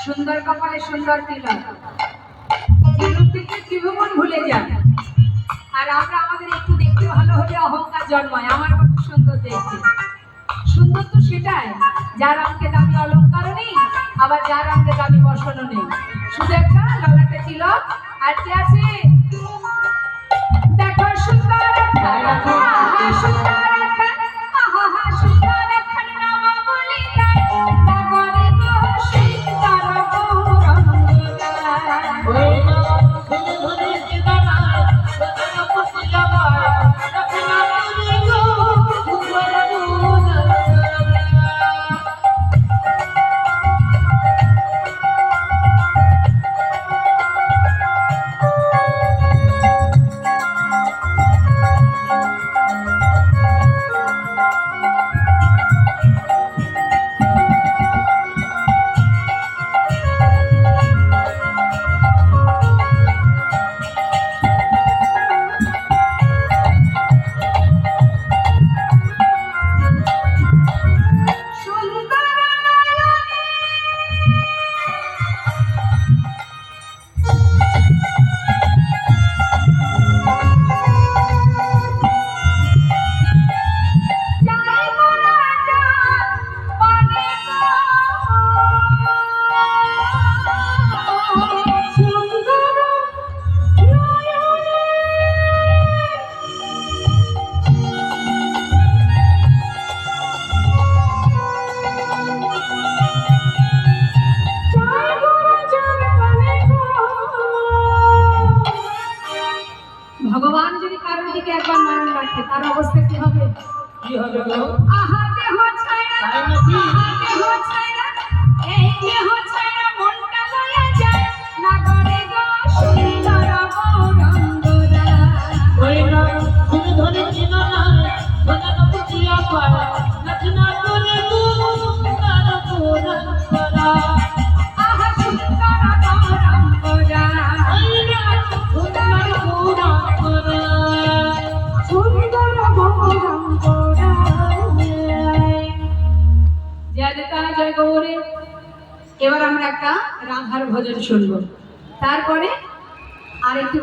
সুন্দর কপালে সুন্দর তিলক, ত্রিভুবন ভুলে যান। আর আমরা আমাদের একটু দেখতে ভালো হলে অহংকার জন্মায়, আমার কত সুন্দর দেখতে। সুন্দর তো সেটাই যার অঙ্কে দামি অলঙ্কারও নেই, আবার যার অঙ্কে দামি বসনও নেই, শুধু একটা ললাটে তিলক। আর কি আছে? দেখো সুন্দর ভগবান যদি কারোর দিকে একবার নয়ন রাখে তার অবস্থা কি হবে? কি হবে গো? আহা দেহ ছাইরা, আহা দেহ ছাইরা, এই দেহ ছাইরা মনটা লয়া যায় না গরে গো সুন্দর গৌরঙ্গরা। ওই না শুনে ধরে চিন না সোনা বুঝিয়া পায় নাচনা করে গো সুন্দর গৌরঙ্গরা। আহা সুন্দর গৌরঙ্গরা, ওই না সুন্দর গৌরঙ্গরা, সুন্দর গৌরঙ্গরা। জয় জয় গৌরে। এবার আমরা একটা রাধার ভজন শুনবো, তারপরে আরেকটি